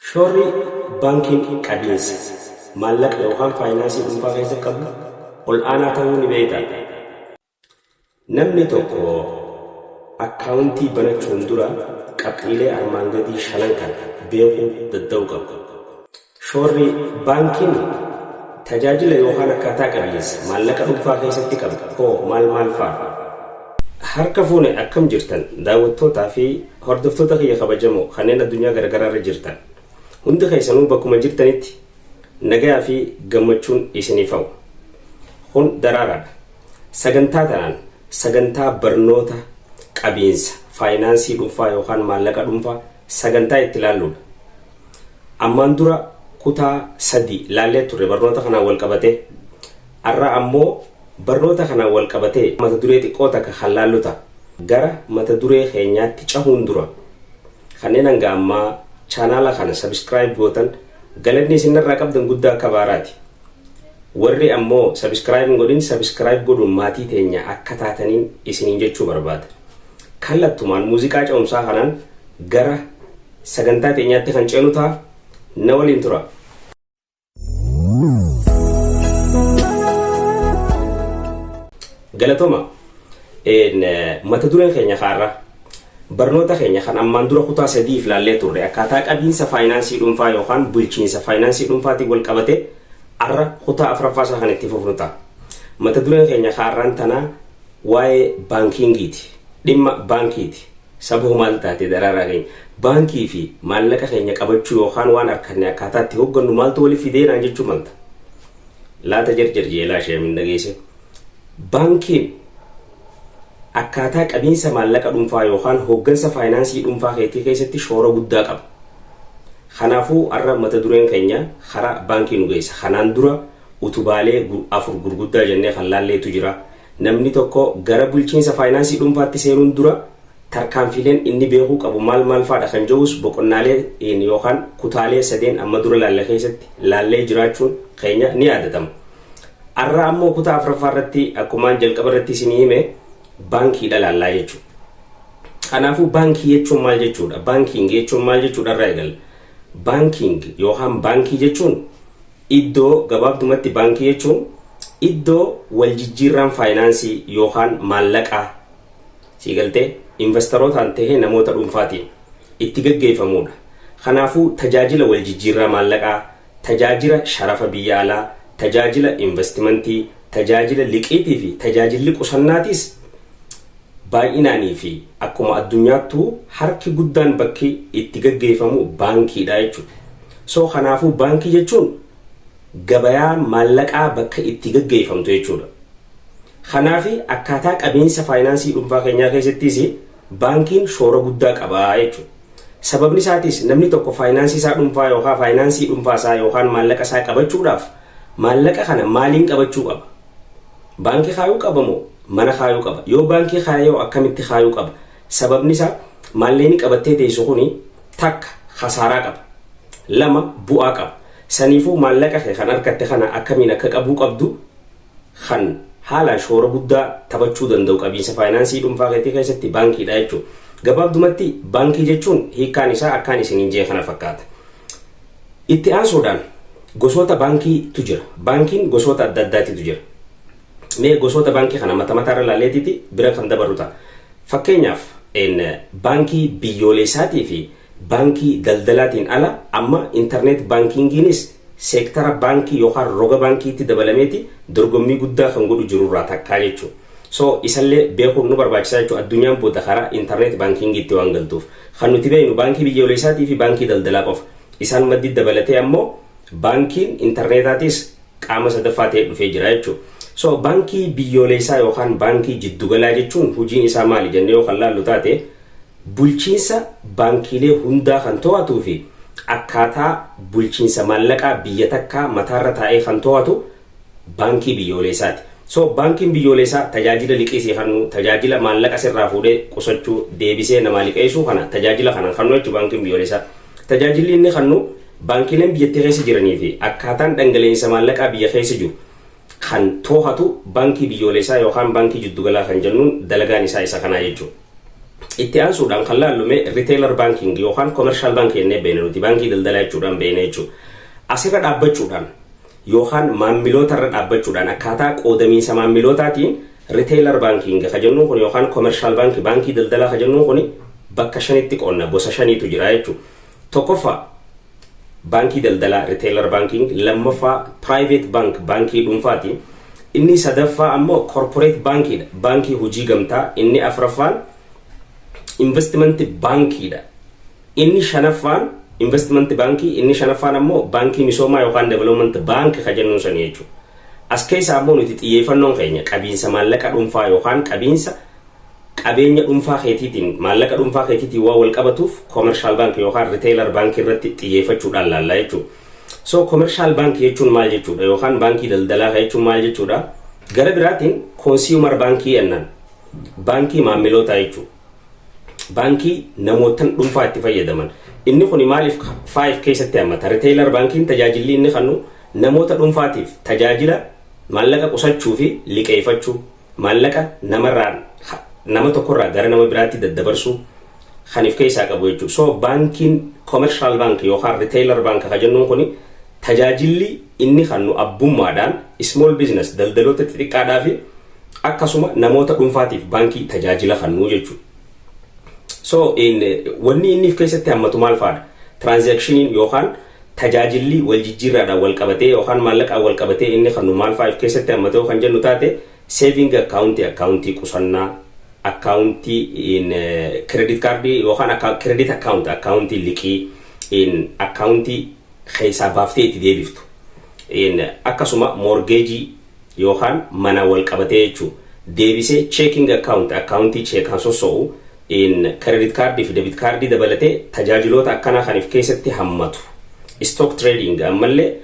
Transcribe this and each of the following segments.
Shoorri baankiin qabiinsa maallaqa yookaan faayinaansii dhuunfaa keessa qabu ol aanaa ta'uu ni beekta. Namni tokko akkaawuntii banachuun dura qabxiilee armaan gadii shanan kan beekuu danda'u qaba. Shoorri baankiin tajaajila yookaan akkaataa qabiinsa maallaqa dhuunfaa keessatti qabu hoo maal fa'a? Harka fuune akkam jirtan daawwattootaa fi hordoftoota kiyya kabajamoo kanneen addunyaa garagaraa irra jirtan. Hundi keessanuu bakkuma jirtanitti nagaa fi gammachuun isiniif hawwa. Kun daraaraadha. Sagantaa tanaan sagantaa barnoota qabiinsa faayinaansii dhuunfaa yookaan maallaqa dhuunfaa sagantaa itti ilaalluudha. Ammaan dura kutaa 3 laallee turre barnoota kanaan wal qabatee har'a ammoo barnoota kanaan wal qabatee mata duree xiqqoo takka kan laalluta gara mata duree keenyaatti cahuun dura kanneen hanga ammaa chaanaala kana subscribe gootan galanni isinirraa qabdan guddaa akka baaraati. Warri ammoo subscribe godhin subscribe godhuun maatii teenya akka taataniin isiniin jechuu barbaada. Kallattumaan muuziqaa ce'umsaa kanaan gara sagantaa teenyaatti kan ceenu ta'a. Na waliin tura. Galatoma mata dureen keenya kaarra barnoota keenya kan ammaan dura kutaa 3 ilaallee turre akkaataa qabiinsa faayinaansii dhuunfaa yookaan bulchiinsa faayinaansii dhuunfaatiin wal qabate har'a kutaa 4ffaa kan itti fufnu ta'a. Mata dureen keenya kaarraan tanaa waa'ee baankiingiiti. Dhimma baankiiti. Sabuu maal taate daraaraa keenya baankii fi maallaqa keenya qabachuu yookaan waan harkanne akkaataa itti hoggannu maaltu waliif fideenaan jechuu malta. Laata jeelaa ishee min dhageesse. Baankiin akkaataa qabiinsa maallaqa dhuunfaa yookaan hoggansa faayinaansii dhuunfaa keetii keessatti shoora guddaa qaba. Kanaafuu har'a mata dureen keenya karaa baankii nu geessa. Kanaan dura utubaalee 4 gurguddaa jennee kan laalleetu jira. Namni tokko gara bulchiinsa faayinaansii dhuunfaatti seenuun dura tarkaanfileen inni beekuu qabu maal faadha kan jedhus boqonnaalee yookaan kutaalee 3 amma dura laalle keessatti laallee jiraachuun keenya ni yaadatama. Har'a ammoo kutaa 4ffaa irratti akkumaan jalqaba irratti isinii hime baankiidha laallaa jechuudha. Kanaafuu baankii jechuun maal jechuudha? Baankiing jechuun maal jechuudha irraa eegalla. Baankiing yookaan baankii jechuun iddoo gabaabdumatti baankii jechuun iddoo waljijjiirraan faayinaansii yookaan maallaqaa siigaltee investorotaan tahee namoota dhuunfaatiin itti gaggeeffamudha. Kanaafuu tajaajila waljijjiirraa maallaqaa, tajaajila sharafa biyya alaa, tajaajila investimentii, tajaajila liqiitii fi tajaajilli qusannaatis baay'inaanii fi akkuma addunyaattuu harki guddaan bakki itti gaggeeffamu baankiidha jechuudha. So kanaafuu baankii jechuun gabayaa maallaqaa bakka itti gaggeeffamtu jechuudha. Kanaafi akkaataa qabiinsa faayinaansii dhuunfaa keenyaa keessattis baankiin shoora guddaa qaba jechuudha. Sababni isaatis namni tokko faayinaansii isaa dhuunfaa yookaan faayinaansii dhuunfaa isaa yookaan maallaqa isaa qabachuudhaaf maallaqa kana maaliin qabachuu qaba? Baankii kaayuu qaba moo mana kaayuu qaba? Yoo baankii kaayuu akkamitti kaayuu qaba? Sababni isaa maallaqni qabattee teessu kuni takka khasaaraa qaba. 2 bu'aa qaba. Saniifuu maallaqa kee kan harkatte kana akkamiin akka qabuu qabdu kan haalaan shoora guddaa taphachuu danda'u qabiinsa faayinaansii dhuunfaa keetii keessatti baankiidha jechuudha. Gabaabdumatti baankii jechuun hiikkaan isaa akkaan isiniin jee kana fakkaata. Itti aansuudhaan gosoota baankiitu jira. Baankiin gosoota adda addaatitu jira. Mee gosoota baankii kana mataarra laalleetitti bira kan dabarru ta'a. Fakkeenyaaf baankii biyyoolessaatii fi baankii daldalaatiin ala amma internet baankiingiinis seektara baankii yookaan roga baankiitti dabalameeti dorgommii guddaa kan godhu jirurraa takkaa jechuudha. So isallee beekuun nu barbaachisaa jechuudha. Addunyaan booda karaa internet baankiingiitti waan galtuuf kan nuti beeknu baankii biyyoolessaatii fi baankii daldalaa qofa. Isaan maddi dabalatee ammoo baankiin internetaatis qaama sadaffaa ta'ee dhufee jira jechuudha. So baankii biyyoolessaa yookaan baankii jiddugalaa jechuun hojiin isaa maali jennee yoo kan laallu taate bulchiinsa baankiilee hundaa kan to'atuu fi akkaataa bulchiinsa maallaqaa biyya takkaa mataarra taa'ee kan to'atu baankii biyyoolessaati. So baankiin biyyoolessaa tajaajila liqii kennu, tajaajila maallaqa sirraa fuudhee qusachuu, deebisee nama liqeessuu kana tajaajila kanaan kennu jechuudha baankii biyyoolessaa. Tajaajilli inni kennu baankiileen biyyattii keessa jiranii fi akkaataan dhangala'insa maallaqaa biyya keessa jiru kan to'atu baankii biyyoolessaa yookaan baankii jiddugalaa kan jennuun dalagaan isaa isa kanaa jechuudha. itti aansuudhaan kan laallume retailer banking yookaan commercial banking jennee beekna nuti baankii daldalaa jechuudhaan beekna jechuudha. Asirra dhaabbachuudhaan yookaan maamiloota irra dhaabbachuudhaan akkaataa qoodamiinsa maamilootaatiin retailer banking ka jennuun kun yookaan commercial banking baankii daldalaa ka jennuun kun bakka shanitti qoonna gosa shaniitu jira jechuudha. Tokkoffaa baankii daldalaa retailer banking, lammaffaa private bank baankii dhuunfaati, inni sadaffaa ammoo corporate bankidha baankii hojii gamtaa, inni afuraffaan investment bankiidha, inni shanaffaan investment bankii, inni shanaffaan ammoo baankii misoomaa yookaan development bank ka jennuun san jechuudha. As keessa ammoo nuti xiyyeeffannoon keenya qabiinsa maallaqa dhuunfaa yookaan qabeenya dhuunfaa keetiitiin maallaqa dhuunfaa keetiitiin waa wal qabatuuf commercial bank yookaan retailer bank irratti xiyyeeffachuudhaan laallaa jechuudha. So commercial bank jechuun maal jechuudha yookaan baankii daldalaa jechuun maal jechuudha? Gara biraatiin consumer bankii jennaan baankii maamilootaa jechuudha. Baankii namootan dhuunfaa itti fayyadaman. Inni kun maaliif 5 keessatti hammata? Retailer bankiin tajaajilli inni kennu namoota dhuunfaatiif tajaajila maallaqa qusachuu fi liqeeffachuu, maallaqa nama tokkorraa gara nama biraatti daddabarsuu kan of keessaa qabu jechuudha. So baankiin commercial bank yookaan retailer bank ka jennuun kun tajaajilli inni kennu abbummaadhaan small business daldaloota xixiqqaadhaa fi akkasuma namoota dhuunfaatiif baankii tajaajila kennu jechuudha. So wanni inni of keessatti hammatu maal fa'aadha? Transactioniin yookaan tajaajilli wal jijjiirraadhaan wal qabatee yookaan maallaqaan wal qabatee inni kennu maal fa'aa of keessatti hammatu kan jennu taate saving account qusannaa, in credit card yookaan credit account liqii, in account keessaa baaftee itti deebiftu, akkasuma mortgage yookaan mana wal qabatee jechuudha. Deebisee checking account cheekaan soso'u, in credit card fi debit card dabalatee tajaajiloota akkanaa kan of keessatti hammatu. Stock trading ammallee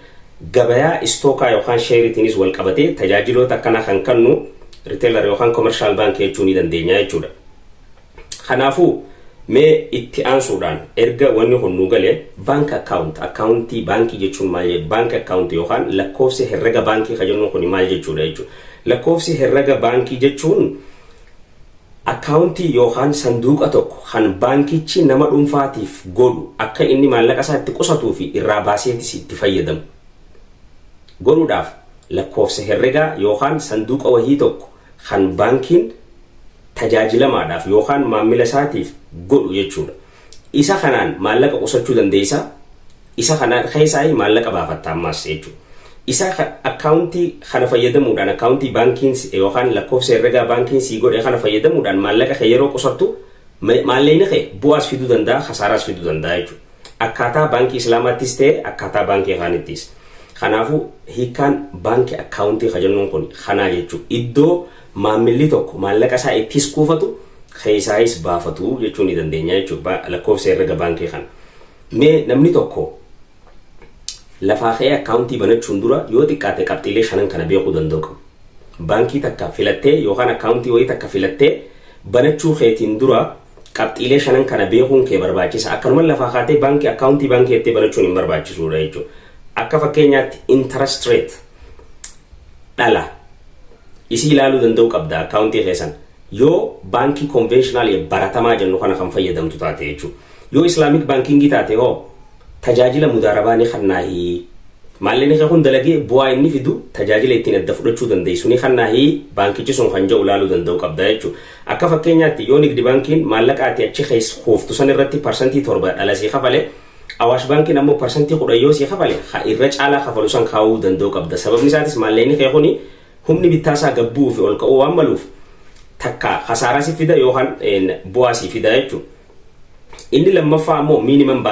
gabayaa stookaa yookaan sheeritiinis wal qabatee tajaajiloota akkanaa kan kennu retailer yookaan commercial bank jechuu ni dandeenya jechuudha. Kanaafuu mee itti aansuudhaan erga wanni kun nu galee bank accountii baankii jechuun maal? Bank account yookaan lakkoofsi herrega baankii ka jennuun kun maal jechuudha jechuudha. Lakkoofsi herrega baankii jechuun accountii yookaan sanduuqa tokko kan baankichi nama dhuunfaatiif godhu akka inni maallaqa isaa itti qusatuu fi irraa baaseetis itti fayyadamu godhuudhaaf lakkoofsa herregaa yookaan sanduuqa wahii tokko kan baankiin tajaajilamaadhaaf yookaan maamila isaatiif godhu jechuudha. Isa kanaan maallaqa qusachuu dandeessa, isa kanaan keessaa maallaqa baafatta ammas jechuudha. Isa accountii kana fayyadamuudhaan accountii baankiin yookaan lakkoofsa herregaa baankiin sii godhe kana fayyadamuudhaan maallaqa kee yeroo qusattu maallaqni kee bu'aas fiduu danda'a, khasaaraas fiduu danda'a jechuudha. Akkaataa baankii islaamaattis ta'e akkaataa baankii kaanittis. Kanaafuu hiikaan baankii accountii ka jennuun kun kanaa jechuudha. Iddoo maamilli tokko maallaqa isaa ittis kuufatu keessaayis baafatu jechuu ni dandeenya jechuudha lakkoofsa herrega baankii kana. Mee namni tokko lafaa kee accountii banachuun dura yoo xiqqaate qabxiilee shanan kana beekuu danda'u qabu. Baankii takka filattee yookaan accountii wayii takka filattee banachuu keetiin dura qabxiilee shanan kana beekuun kee barbaachisa. Akkanuma lafaa kaatee baankii accountii baankii jettee banachuun hin barbaachisuudha jechuudha. Akka fakkeenyaatti interest rate dhala isii ilaaluu danda'u qabda accountii keessan. Yoo baankii conventional baratamaa jennu kana kan fayyadamtu taate jechuudha. Yoo islamic bankingii taate hoo tajaajila mudaarabaa ni kannaahi maallaqni kee kun dalagee bu'aa inni fidu tajaajila ittiin adda fudhachuu dandeessu ni kannaahi baankichi sun kan jedhu ilaaluu danda'u qabda jechuudha. Akka fakkeenyaatti yoo nigdi baankiin maallaqa ati achi keessa kuuftu san irratti parsantii 7 dhala sii kafalee Awaash baankiin ammoo parsantii 10 yoo sii kafalee irra caalaa kafalu san kaa'uu danda'u qabda. Sababni isaatis maallaqni kee kuni humni bittaasaa gabbuu fi ol ka'uu waan maluuf takka khasaaraa si fida yookaan bu'aa si fida jechuudha. Inni lammaffaa ammoo minimum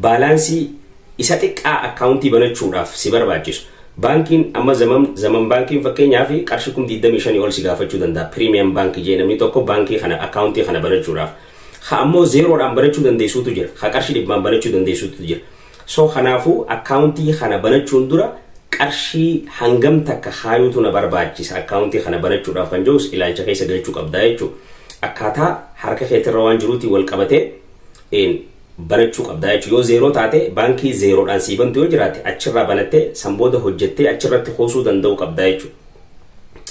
balaansii isa xiqqaa accountii banachuudhaaf si barbaachisu. Baankiin amma zaman baankiin fakkeenyaaf qarshii 25 ol si gaafachuu danda'a. Premium baankii jee namni tokko baankii kana accountii kana banachuudhaaf. Ha ammoo zeeroodhaan banachuu dandeessuutu jira. Ha qarshii 100 banachuu dandeessuutu jira. So kanaafuu accountii kana banachuun dura qarshii hangam takka haayuutu na barbaachisa accountii kana banachuudhaaf kan jirus ilaalcha keessa galchuu qabda jechuudha. Akkaataa harka keetirra waan jiruuti wal qabatee banachuu qabda jechuudha. Yoo zeeroo taate baankii zeeroodhaan sii bantu yoo jiraate achirraa banattee sanbooda hojjettee achirratti kuusuu danda'u qabda jechuudha.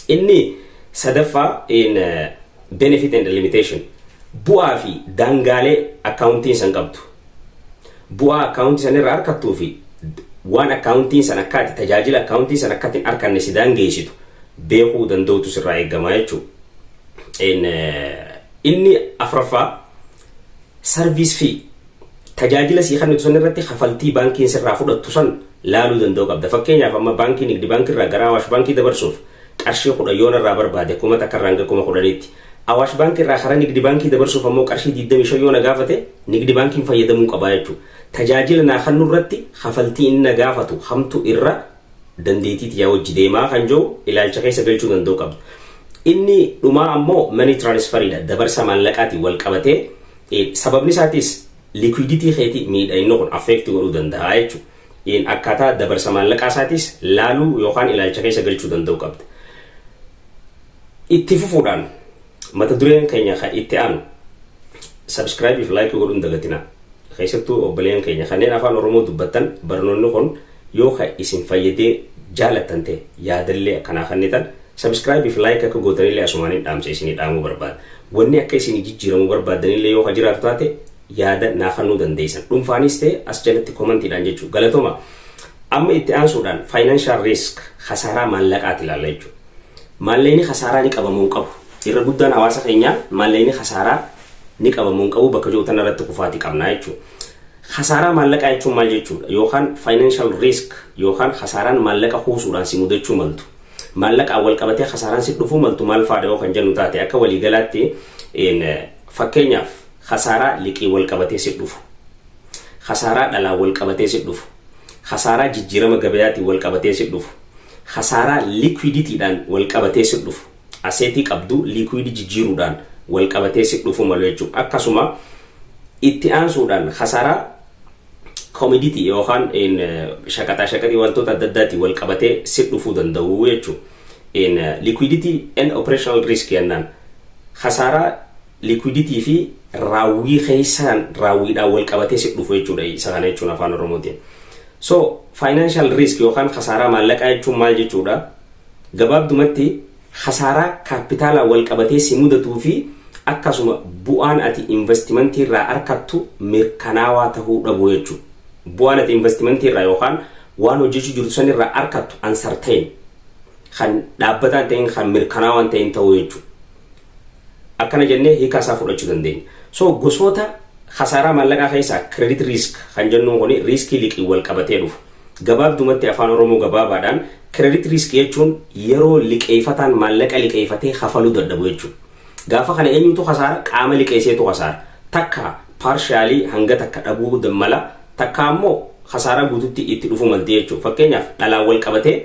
Inni sadaffaa benefit and limitation bu'aa fi dangaalee akkaawuntiin san qabdu. Bu'aa akkaawuntii san irraa harkattuu fi waan akkaawuntiin san akkaati tajaajila akkaawuntiin san akkaatiin harkanne si daangeessitu beekuu danda'utu sirraa eegamaa jechuudha. Inni afuraffaa sarviis fi tajaajila sii kennitu san irratti kafaltii baankiin sirraa fudhattu san laaluu danda'u qabda. Fakkeenyaaf amma baankii Nigdi baankii irraa gara Awaash baankii dabarsuuf qarshii 10 yoon irraa barbaade kuma takka irraa hanga 10,000tti. Awaash baankii irraa karaa Nigdi baankii dabarsuuf ammoo qarshii 25 yoon gaafate Nigdi baankiin fayyadamuu qaba jechuudha. Tajaajila naa kennu irratti kafaltii inni gaafatu hamtu irra dandeetiiti yaa wajji deemaa kan jiru ilaalcha keessa galchuu danda'u qabda. Inni dhumaa ammoo money transferiidha. Dabarsa maallaqaatiin wal qabatee sababni isaatis liquidity keetii miidha inni kun affect godhuu danda'a jechuudha. Akkaataa dabarsa maallaqaa isaatis laaluu yookaan ilaalcha keessa galchuu danda'u qabda. Itti fufuudhaan mata dureen keenya kan itti aanu subscribe fi like godhuun dagatina. Keessattuu obboleen keenya kanneen afaan Oromoo dubbatan barnoonni kun yoo ka isin fayyadee jaalattan ta'e yaadallee akkanaa kennitan subscribe fi like akka gootanillee asumaan dhaamsa isinii dhaamuu barbaada. Wanni akka isinii jijjiiramuu barbaadanillee yoo ka jiraatu taate yaada naa kennuu dandeessan. Dhuunfaanis ta'e as jalatti kommentiidhaan jechuudha. Galatoma. Amma itti aansuudhaan financial risk khasaaraa maallaqaati ilaalla jechuudha. Maallaqni khasaaraa ni qabamuu qabu. Irra guddaan hawaasa keenyaa maallaqni khasaaraa ni qabamuu qabu bakka jiru tanarratti kufaati qabna jechuudha. Khasaaraa maallaqaa jechuun maal jechuudha? Yookaan financial risk yookaan khasaaraan maallaqa kuusuudhaan si mudachuu maltu. Maallaqaan wal qabatee khasaaraan si dhufuu maltu maal faadha yoo kan jennu taate akka waliigalaatti fakkeenyaaf khasaaraa liqii wal qabatee si dhufu. Khasaaraa dhalaa wal qabatee si dhufu. Khasaaraa jijjiirama gabayaatiin wal qabatee si dhufu. Khasaaraa liquidityidhaan wal qabatee si dhufu. Aseetii qabdu liquid jijjiiruudhaan wal qabatee si dhufu malu jechuudha. Akkasuma itti aansuudhaan khasaaraa commodity yookaan shaqaxii wantoota adda addaatti wal qabatee si dhufuu danda'u jechuudha. Liquidity and operational risk yennaan khasaaraa liquidity fi raawwii keessaan raawwiidhaan wal qabatee si dhufu jechuudha. Isa kana jechuun afaan Oromootiin. So financial risk yookaan khasaaraa maallaqaa jechuun maal jechuudha? Gabaabdumatti khasaaraa kaapitaalaa wal qabatee si mudatuu fi akkasuma bu'aan ati investimentii irraa argattu mirkanaawaa ta'uu dhabu jechuudha. Bu'aan ati investimentii irraa yookaan waan hojjechuu jirtu san irraa argattu uncertain kan dhaabbataan ta'in kan mirkanaawaan ta'in ta'uu jechuudha. Akkana jennee hiika isaa fudhachuu dandeenya. So gosoota khasaaraa maallaqaa keessaa credit risk kan jennuun kun riskii liqii wal qabatee dhufu. Gabaabdumatti afaan Oromoo gabaabaadhaan credit risk jechuun yeroo liqeeffataan maallaqa liqeeffatee kafaluu dadhabu jechuudha. Gaafa kana eenyutu khasaara? Qaama liqeesseetu khasaara. Takka partially hanga takka dhabuu dammala takka ammoo khasaara guututti itti dhufu malti jechuudha. Fakkeenyaaf dhalaan wal qabatee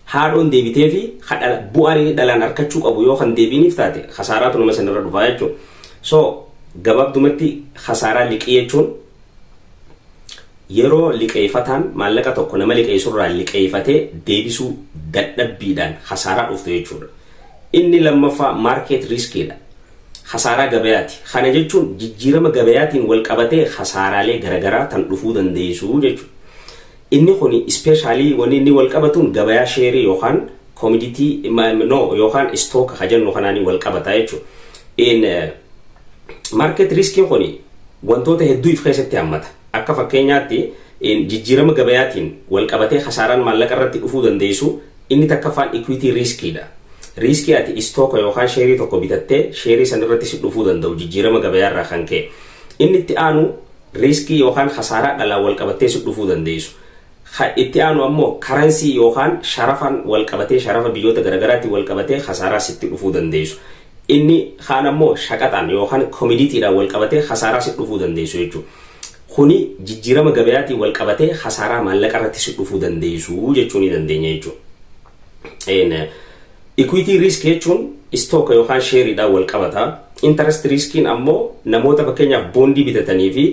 haadhoon deebitee fi bu'aan dhalaan argachuu qabu yoo kan deebiiniif taate khasaaraatu nama sanarra dhufaa jechuudha. So gabaabdumatti khasaaraa liqii jechuun yeroo liqeeffataan maallaqa tokko nama liqeessurraa liqeeffatee deebisuu dadhabbiidhaan khasaaraa dhuftu jechuudha. Inni lammaffaa market riskiidha. Khasaaraa gabayaati. Kana jechuun jijjiirama gabayaatiin wal qabatee khasaaraalee garagaraa tan dhufuu dandeessu jechuudha. Inni kun especially wanni inni wal qabatuun gabayaa sheerii yookaan commodity yookaan stock kajennu kanaanii wal qabata jechuudha. Market riskiin kun wantoota hedduu if keessatti hammata. Akka fakkeenyaatti jijjiirama gabayaatiin wal qabatee khasaaraan maallaqa irratti dhufuu dandeessu inni takkaffaan equity riskiidha. Riskii ati stock yookaan sheerii tokko bitattee sheerii san irratti si dhufuu danda'u jijjiirama gabayaarraa kan ka'e. Inni itti aanu riskii yookaan khasaaraa dhalaa wal qabatee si dhufuu dandeessu. Itti aanu ammoo currency yookaan sharafaan wal qabatee sharafa biyyoota garagaraatti wal qabatee khasaaraa sitti dhufuu dandeessu. Inni kaan ammoo shaqaxaan yookaan commodityidhaan wal qabatee khasaaraa si dhufuu dandeessu jechuudha. Kuni jijjiirama gabayaatiin wal qabatee khasaaraa maallaqa irratti si dhufuu dandeessu jechuu ni dandeenya jechuudha. Equity risk jechuun stock yookaan sheeriidhaan wal qabata. Interest riskiin ammoo namoota fakkeenyaaf boondii bitatanii fi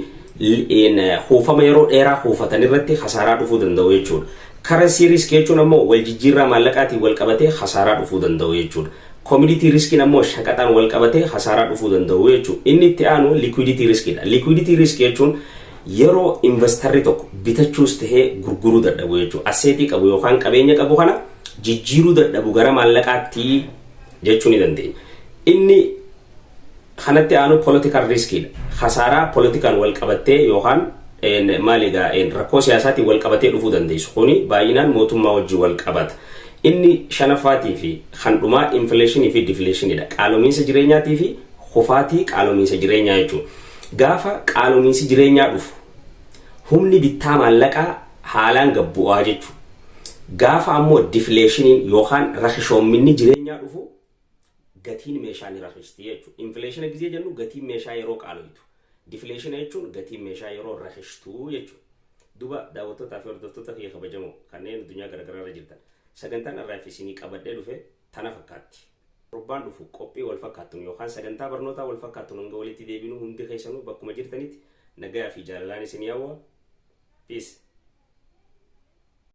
hoofama yeroo dheeraa hoofatan irratti khasaaraa dhufuu danda'u jechuudha. Currency risk jechuun ammoo wal jijjiirraa maallaqaatiin wal qabatee khasaaraa dhufuu danda'u jechuudha. Commodity riskiin ammoo shaqaxaan wal qabatee khasaaraa dhufuu danda'u jechuudha. Inni itti aanu liquidity riskiidha. Liquidity risk jechuun yeroo investarri tokko bitachuus tahee gurguruu dadhabu jechuudha. Asseetii qabu yookaan qabeenya qabu kana jijjiiruu dadhabu gara maallaqaatti jechuu ni dandeenya. Inni kanatti aanu political risk khasaaraa political wal qabattee yookaan maaligaa rakkoo siyaasaatiin wal qabatee dhufuu dandeessu kuni baay'inaan mootummaa wajjin wal qabata inni shanaffaatii fi khandhumaa inflation fi deflation dha qaalomiinsa jireenyaatii fi khufaatii qaalomiinsa jireenyaa jechuudha gaafa qaalomiinsi jireenyaa dhufu humni bittaa maallaqaa haalaan gabbu'aa jechuudha gaafa ammoo deflation yookaan rakhishoomminni jireenyaa dhufu gatiin meeshaa ni rakhisti jechuudha inflation gisee jennu gatiin meeshaa yeroo qaaloytu deflation jechuun gatiin meeshaa yeroo rakhishtu jechuudha duba daawwattoota fi hordoftoota fi kabajamoo kanneen addunyaa garagaraa irra jirtan sagantaan irraa fi isinii qabadhee dhufe tana fakkaatti torbaan dhufu qophii wal fakkaatuun yookaan sagantaa barnootaa wal fakkaatuun hanga walitti deebinu hundi keessanuu bakkuma jirtanitti nagaa fi jaalalaan isinii hawwa peace